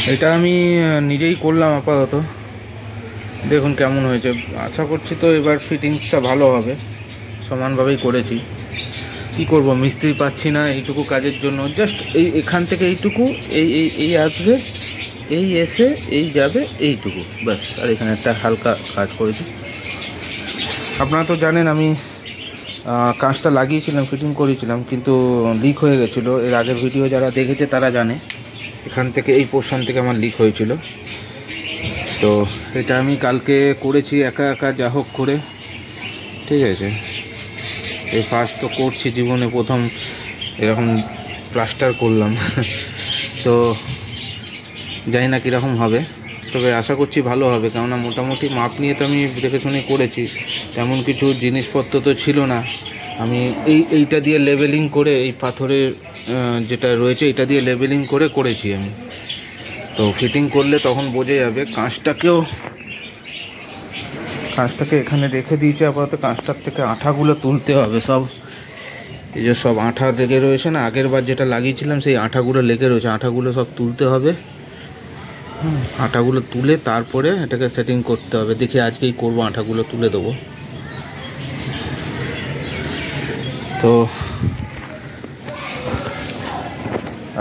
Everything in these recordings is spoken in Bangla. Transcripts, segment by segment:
এটা আমি নিজেই করলাম আপাতত, দেখুন কেমন হয়েছে। আশা করছি তো এবার ফিটিংসটা ভালো হবে, সমানভাবেই করেছি। কি করব, মিস্ত্রি পাচ্ছি না এইটুকু কাজের জন্য। জাস্ট এখান থেকে এইটুকু এই আসবে, এই এসে এই যাবে, এইটুকু ব্যাস। আর এখানে একটা হালকা কাজ করেছি। আপনারা তো জানেন আমি কাঁচটা লাগিয়েছিলাম, ফিটিং করেছিলাম, কিন্তু লিক হয়ে গেছিলো। এর আগের ভিডিও যারা দেখেছে তারা জানে এখান থেকে এই পোর্শন থেকে আমার লিক হয়েছিল। তো এটা আমি কালকে করেছি একা একা যা হোক করে, ঠিক আছে। এই ফার্স্ট তো করছি, জীবনে প্রথম এরকম প্লাস্টার করলাম। তো জানি না কীরকম হবে, তবে আশা করছি ভালো হবে, কেননা মোটামুটি মাপ নিয়ে তো আমি দেখে শুনে করেছি। তেমন কিছু জিনিসপত্র তো ছিল না। আমি এইটা দিয়ে লেবেলিং করে, এই পাথরের যেটা রয়েছে এটা দিয়ে লেবেলিং করে করেছি আমি। তো ফিটিং করলে তখন বোঝা যাবে। কাঁচটাকে এখানে রেখে দিয়েছি আপাতত। কাঁচটার থেকে আঠাগুলো তুলতে হবে সব। এই যে সব আঠা লেগে রয়েছে না, আগের বার যেটা লাগিয়েছিলাম সেই আঠাগুলো লেগে রয়েছে, আঠাগুলো সব তুলতে হবে। আঠাগুলো তুলে তারপরে এটাকে সেটিং করতে হবে। দেখি আজকেই করবো, আঠাগুলো তুলে দেবো। তো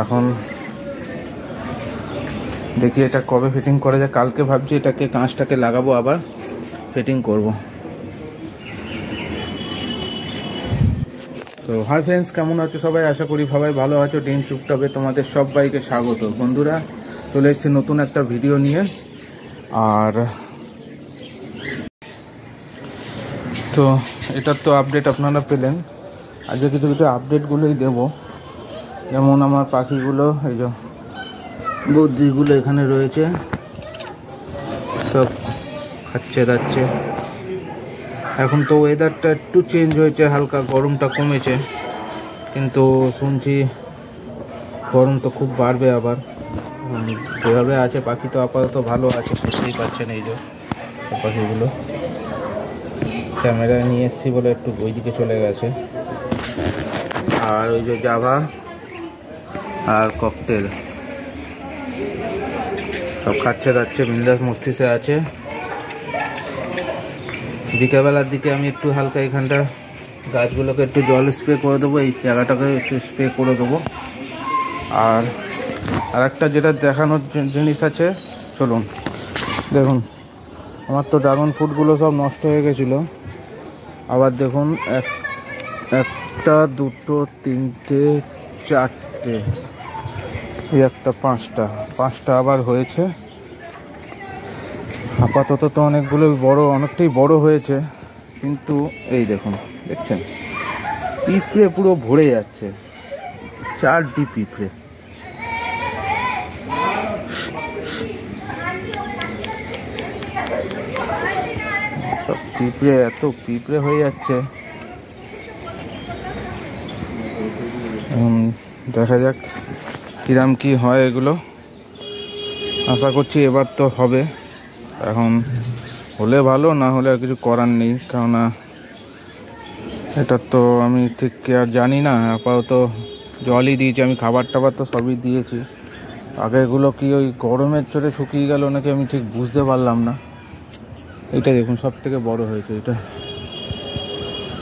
এখন দেখি এটা কবে ফিটিং করা যায়। কালকে ভাবছি এটাকে কাঁচটাকে লাগাবো, আবার ফিটিং করব। তো হাই ফ্রেন্ডস, কেমন আছো সবাই? আশা করি সবাই ভালো আছো। ডিম চুপটাবে তোমাদের সবাইকে স্বাগত। বন্ধুরা, চলে এসেছি নতুন একটা ভিডিও নিয়ে। আর তো এটার তো আপডেট আপনারা পেলেন। আজকে কিছু কিছু আপডেটগুলোই দেব। যেমন আমার পাখিগুলো, এই যে বদ্রিগুলো এখানে রয়েছে, সব খাচ্ছে দাচ্ছে। এখন তো ওয়েদারটা একটু চেঞ্জ হয়েছে, হালকা গরমটা কমেছে, কিন্তু শুনছি গরম তো খুব বাড়বে আবার। যেভাবে আছে পাখি তো আপাতত ভালো আছে, বুঝতেই পারছেন। এই যে পাখিগুলো ক্যামেরায় নিয়ে এসেছি বলে একটু ওইদিকে চলে গেছে। আর ওই যে জাভা আর ককটেল সব খাচ্ছে দাচ্ছে, বিন্দাস মস্তিষ্কে আছে। বিকেলবেলার দিকে আমি একটু হালকা এখানটা গাছগুলোকে একটু জল স্প্রে করে দেবো, এই জায়গাটাকে একটু স্প্রে করে দেবো। আর একটা যেটা দেখানোর জিনিস আছে, চলুন দেখুন। আমার তো ড্রাগন ফ্রুটগুলো সব নষ্ট হয়ে গেছিলো। আবার দেখুন, একটা দুটো তিনটে চারটে, এই একটা পাঁচটা আবার হয়েছে। আপাতত তো অনেকগুলো অনেকটাই বড় হয়েছে, কিন্তু এই দেখুন, দেখছেন পিঁপড়ে পুরো ভরে যাচ্ছে, 4টি পিঁপড়ে। সব পিঁপড়ে, এত পিঁপড়ে হয়ে যাচ্ছে। দেখা যাক কিরাম কি হয় এগুলো। আশা করছি এবার তো হবে। এখন হলে ভালো, না হলে আর কিছু করার নেই, কেননা এটা তো আমি ঠিক আর জানি না। আপাতত জলই দিয়েছি আমি, খাবার টাবার তো সবই দিয়েছি। আগেগুলো কি ওই গরমের চোটে শুকিয়ে গেল নাকি আমি ঠিক বুঝতে পারলাম না। এটা দেখুন সব থেকে বড় হয়েছে, এটা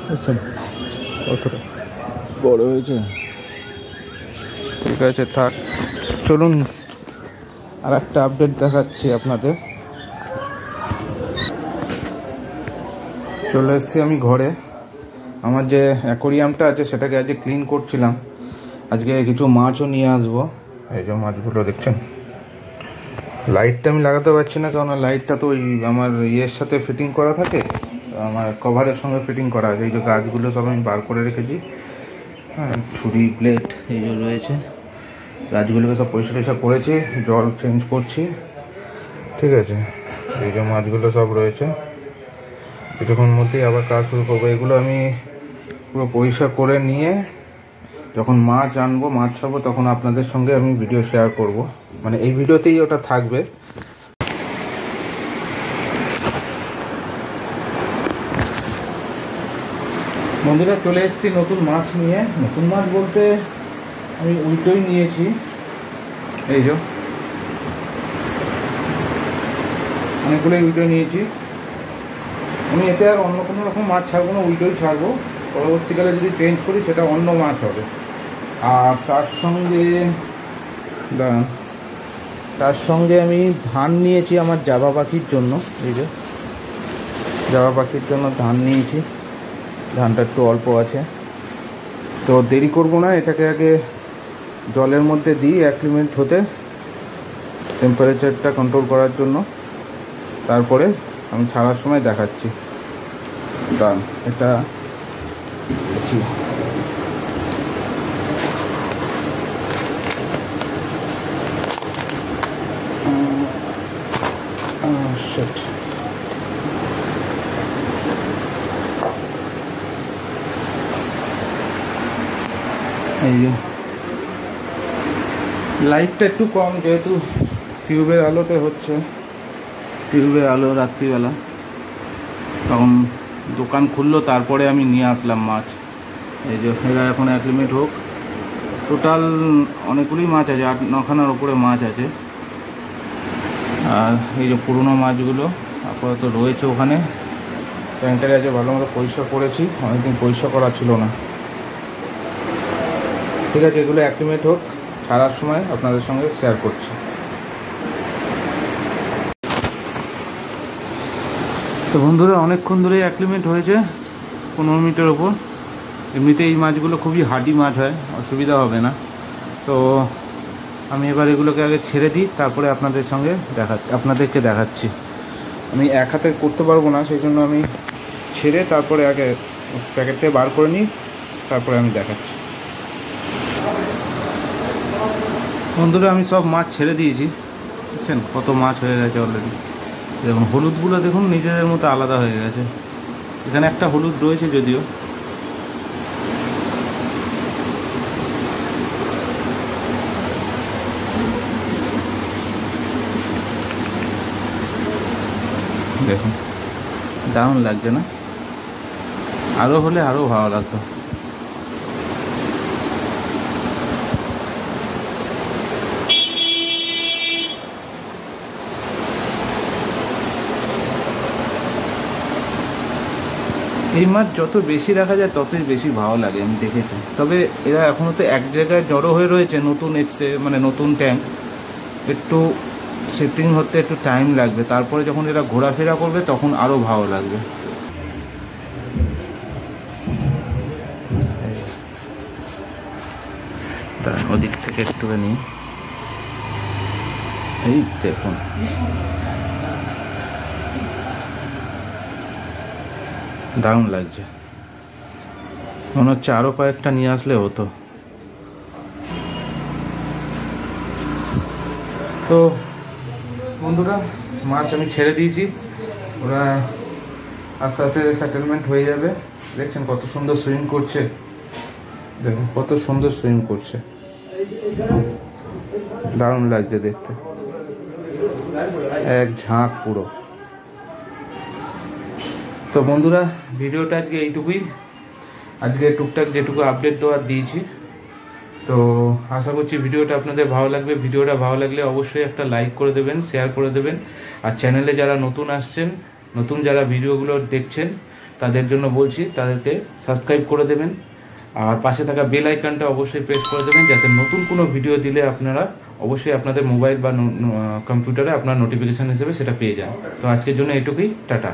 বুঝছেন কতটা বড় হয়েছে। ঠিক আছে, থাক। চলুন আর একটা আপডেট দেখাচ্ছি আপনাদের। চলে এসেছি আমি ঘরে। আমার যে অ্যাকোরিয়ামটা আছে সেটাকে আজকে ক্লিন করছিলাম। আজকে কিছু মাছও নিয়ে আসবো। এই যে মাছগুলো দেখছেন। লাইটটা আমি লাগাতে পারছি না, কারণ লাইটটা তো ওই আমার ইয়ের সাথে ফিটিং করা থাকে, আমার কভারের সঙ্গে ফিটিং করা আছে। এই যে গাছগুলো সব আমি বার করে রেখেছি। হ্যাঁ, ছুরি ব্লেড এই যে রয়েছে। গাছগুলোকে সব পরিষ্কার করেছি, জল চেঞ্জ করছি, ঠিক আছে। এই যে মাছগুলো সব রয়েছে, কিছুক্ষণ মধ্যেই আবার কাজ শুরু করবো। এগুলো আমি পুরো পরিষ্কার করে নিয়ে যখন মাছ আনবো, মাছ ছাড়বো, তখন আপনাদের সঙ্গে আমি ভিডিও শেয়ার করব। মানে এই ভিডিওতেই ওটা থাকবে। বন্ধুরা, চলে এসেছি নতুন মাছ নিয়ে। নতুন মাছ বলতে আমি উল্টোই নিয়েছি। এই যে অনেকগুলোই উইডো নিয়েছি। আমি এতে আর অন্য কোনো রকম মাছ ছাড়বো না, উইডোই ছাড়বো। পরবর্তীকালে যদি চেঞ্জ করি সেটা অন্য মাছ হবে। আর তার সঙ্গে দাঁড়ান, তার সঙ্গে আমি ধান নিয়েছি আমার জাবা পাখির জন্য। এই যে জাবা পাখির জন্য ধান নিয়েছি, ধানটা একটু অল্প আছে। তো দেরি করব না, এটাকে আগে জলের মধ্যে দিই অ্যাক্লিমেট হতে, টেম্পারেচারটা কন্ট্রোল করার জন্য। তারপরে আমি ছাড়ার সময় দেখাচ্ছি। দাঁড়ান, এটা দেখি। এই যে লাইটটা একটু কম, যেহেতু টিউবের আলোতে হচ্ছে, টিউবের আলো রাত্রিবেলা। তখন দোকান খুললো, তারপরে আমি নিয়ে আসলাম মাছ। এই যে এরা এখন অ্যাক্লিমেট হোক। টোটাল অনেকগুলোই মাছ আছে, 8-9খানার ওপরে মাছ আছে। আর এই যে পুরোনো মাছগুলো আপাতত রয়েছে ওখানে। ট্যাঙ্কটারে আছে ভালো মতো পরিষ্কার করেছি, অনেকদিন পরিষ্কার করা ছিল না। ঠিক আছে, এগুলো অ্যাক্লিমেট হোক, ছাড়ার সময় আপনাদের সঙ্গে শেয়ার করছি। তো বন্ধুরা, অনেকক্ষণ ধরেই অ্যাক্লিমেট হয়েছে, 15 মিনিটের ওপর। এমনিতে এই মাছগুলো খুবই হার্ডি মাছ হয়, অসুবিধা হবে না। তো আমি এবার এগুলোকে আগে ছেড়ে দিই, তারপরে আপনাদেরকে দেখাচ্ছি। আমি এক হাতে করতে পারবো না, সেই জন্য আমি ছেড়ে তারপরে আগে প্যাকেট থেকে বার করে নিই, তারপরে আমি দেখাচ্ছি। বন্ধুরা, আমি সব মাছ ছেড়ে দিয়েছি, বুঝছেন কত মাছ হয়ে গেছে অলরেডি। দেখুন হলুদগুলো, দেখুন নিজেদের মতো আলাদা হয়ে গেছে। এখানে একটা হলুদ রয়েছে যদিও। দেখুন দারুণ লাগছে না? আরও হলে আরও ভালো লাগতো। এই মাছ যত বেশি রাখা যায় ততই বেশি ভালো লাগে, আমি দেখেছি। তবে এরা এখনও তো এক জায়গায় জড়ো হয়ে রয়েছে, নতুন এসছে, মানে নতুন ট্যাঙ্ক, একটু সেটিং হতে একটু টাইম লাগবে। তারপরে যখন এরা ঘোরাফেরা করবে তখন আরও ভালো লাগবে। ওদিক থেকে একটুখানি এই দেখুন, দারুণ লাগছে। মনে হচ্ছে আরও কয়েকটা নিয়ে আসলে হতো। তো বন্ধুরা, মাছ আমি ছেড়ে দিয়েছি, ওরা আস্তে আস্তে সেটেলমেন্ট হয়ে যাবে। দেখছেন কত সুন্দর সুইম করছে, দেখুন কত সুন্দর সুইম করছে, দারুণ লাগছে দেখতে, এক ঝাঁক পুরো। তো বন্ধুরা, ভিডিওটা আজকে এইটুকুই। আজকে টুকটাক যেটুকু আপডেট দেওয়ার দিয়েছি। তো আশা করছি ভিডিওটা আপনাদের ভালো লাগবে। ভিডিওটা ভালো লাগলে অবশ্যই একটা লাইক করে দেবেন, শেয়ার করে দেবেন। আর চ্যানেলে যারা নতুন আসছেন, নতুন যারা ভিডিওগুলো দেখছেন, তাদের জন্য বলছি তাদেরকে সাবস্ক্রাইব করে দেবেন। আর পাশে থাকা বেল আইকনটা অবশ্যই প্রেস করে দেবেন, যাতে নতুন কোনো ভিডিও দিলে আপনারা অবশ্যই আপনাদের মোবাইল বা কম্পিউটারে আপনার নোটিফিকেশান হিসেবে সেটা পেয়ে যান। তো আজকের জন্য এটুকুই, টাটা।